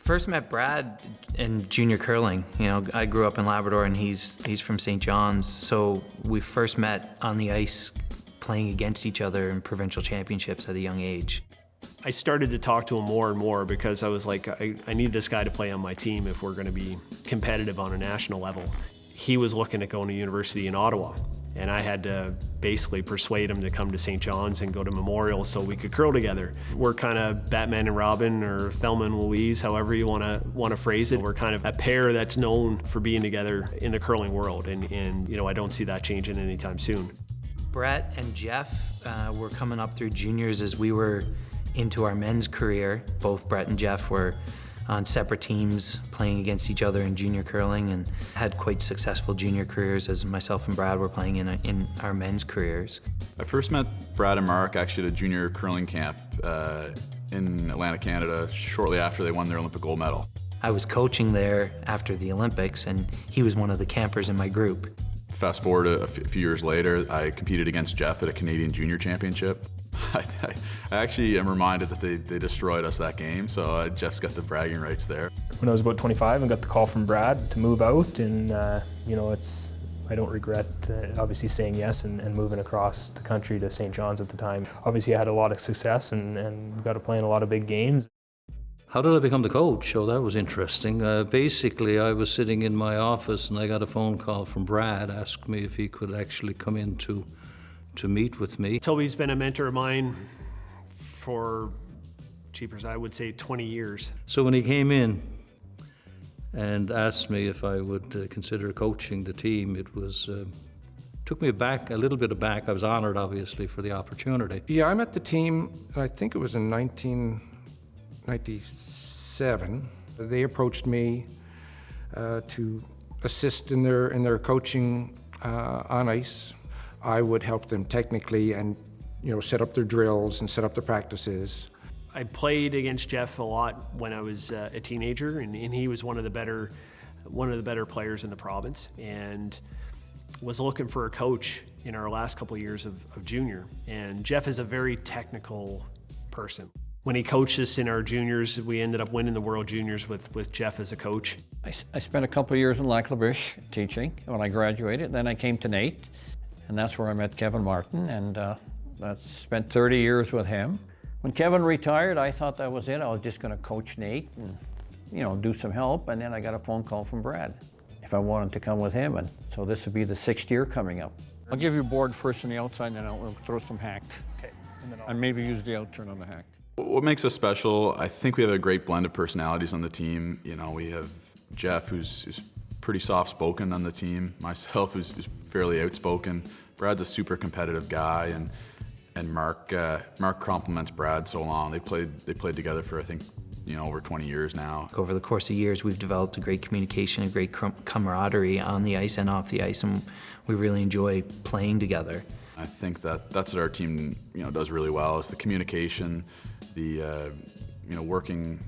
First met Brad in junior curling. I grew up in Labrador and he's from St. John's, so we first met on the ice playing against each other in provincial championships at a young age. I started to talk to him more and more because I was like, I need this guy to play on my team if we're going to be competitive on a national level. He was looking at going to university in Ottawa, and I had to basically persuade him to come to St. John's and go to Memorial so we could curl together. We're kind of Batman and Robin, or Thelma and Louise, however you want to phrase it. We're kind of a pair that's known for being together in the curling world, and I don't see that changing anytime soon. Brett and Jeff were coming up through juniors as we were into our men's career. Both Brett and Jeff were on separate teams playing against each other in junior curling and had quite successful junior careers as myself and Brad were playing in our men's careers. I first met Brad and Mark actually at a junior curling camp in Atlantic, Canada, shortly after they won their Olympic gold medal. I was coaching there after the Olympics, and he was one of the campers in my group. Fast forward a few years later, I competed against Jeff at a Canadian Junior Championship. I actually am reminded that they destroyed us that game, so Jeff's got the bragging rights there. When I was about 25, I got the call from Brad to move out, and I don't regret obviously saying yes and moving across the country to St. John's at the time. Obviously I had a lot of success and got to play in a lot of big games. How did I become the coach? Oh, that was interesting. Basically, I was sitting in my office and I got a phone call from Brad, asked me if he could actually come in to meet with me. Toby's been a mentor of mine for, jeepers, I would say 20 years. So when he came in and asked me if I would consider coaching the team, it was took me a little bit aback. I was honored, obviously, for the opportunity. Yeah, I met the team, I think it was in 1997. They approached me to assist in their coaching on ice. I would help them technically and set up their drills and set up the practices. I played against Jeff a lot when I was a teenager, and he was one of the better players in the province, and was looking for a coach in our last couple of years of junior. And Jeff is a very technical person. When he coached us in our juniors, we ended up winning the World Juniors with Jeff as a coach. I spent a couple of years in Lac La Biche teaching when I graduated. Then I came to NAIT, and that's where I met Kevin Martin, and spent 30 years with him. When Kevin retired, I thought that was it. I was just going to coach NAIT and do some help, and then I got a phone call from Brad if I wanted to come with him, and so this would be the 6th year coming up. I'll give you a board first on the outside, and then I'll throw some hack. Okay. And maybe use the out turn on the hack. What makes us special, I think we have a great blend of personalities on the team. We have Jeff, who's pretty soft-spoken on the team, myself, who's fairly outspoken. Brad's a super competitive guy, and Mark compliments Brad so long. They played together for, I think, over 20 years now. Over the course of years, we've developed a great communication, a great camaraderie on the ice and off the ice, and we really enjoy playing together. I think that's what our team does really well, is the communication, the working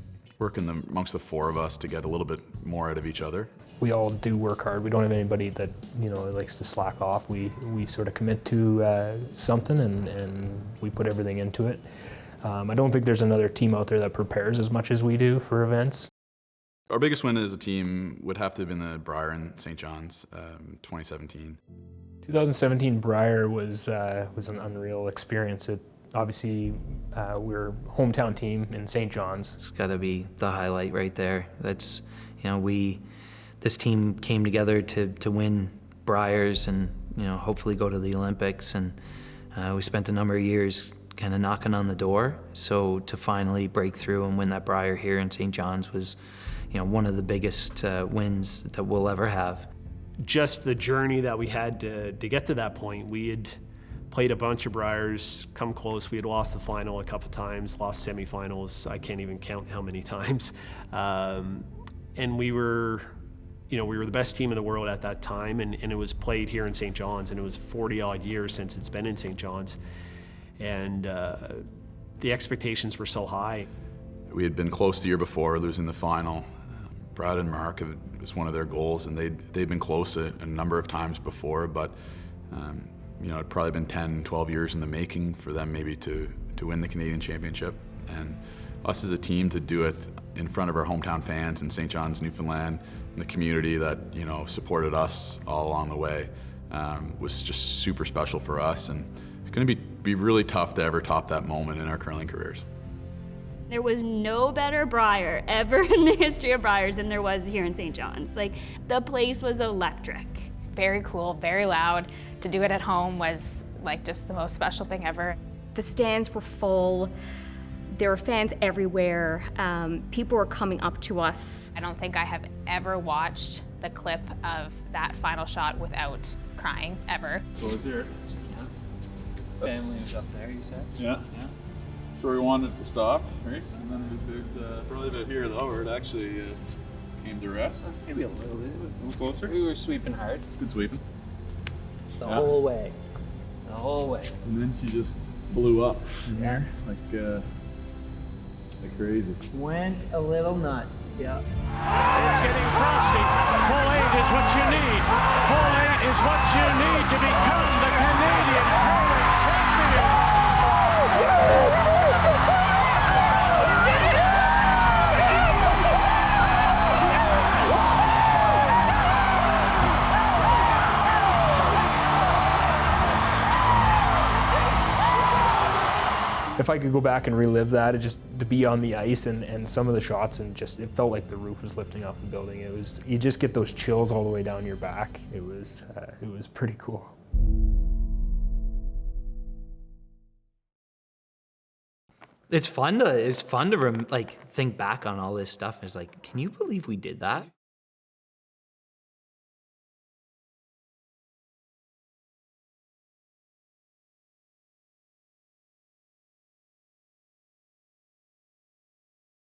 amongst the four of us to get a little bit more out of each other. We all do work hard. We don't have anybody that likes to slack off. We sort of commit to something and we put everything into it. I don't think there's another team out there that prepares as much as we do for events. Our biggest win as a team would have to have been the Brier in St. John's, 2017. 2017 Brier was an unreal experience. Obviously, we're a hometown team in St. John's. It's got to be the highlight right there. That's, this team came together to win Briers and, hopefully go to the Olympics. And we spent a number of years kind of knocking on the door. So to finally break through and win that Brier here in St. John's was, one of the biggest wins that we'll ever have. Just the journey that we had to get to that point. We had played a bunch of Briers, come close. We had lost the final a couple times, lost semifinals. I can't even count how many times. And we were the best team in the world at that time, and it was played here in St. John's, and it was 40-odd years since it's been in St. John's. And the expectations were so high. We had been close the year before, losing the final. Brad and Mark, it was one of their goals, and they'd been close a number of times before, but it'd probably been 10, 12 years in the making for them maybe to win the Canadian Championship. And us as a team to do it in front of our hometown fans in St. John's, Newfoundland, and the community that, you know, supported us all along the way, was just super special for us, and it's going to be really tough to ever top that moment in our curling careers. There was no better Brier ever in the history of Briers than there was here in St. John's. Like, the place was electric. Very cool, very loud. To do it at home was like just the most special thing ever. The stands were full. There were fans everywhere. People were coming up to us. I don't think I have ever watched the clip of that final shot without crying, ever. What was here? Family was up there, you said? Yeah. That's where we wanted to stop, right? And then we moved probably about here though, where it actually came to rest. Maybe a little bit. A little closer. We were sweeping hard. Good sweeping. The whole way. The whole way. And then she just blew up in here, like crazy. Went a little nuts, yeah. It's getting frosty. Full 8 is what you need. Full 8 is what you need to become the Canadian Hurling Champions. If I could go back and relive that, it just to be on the ice and some of the shots, and just it felt like the roof was lifting off the building. It was, you just get those chills all the way down your back. It was pretty cool. It's fun to think back on all this stuff. It's like, can you believe we did that?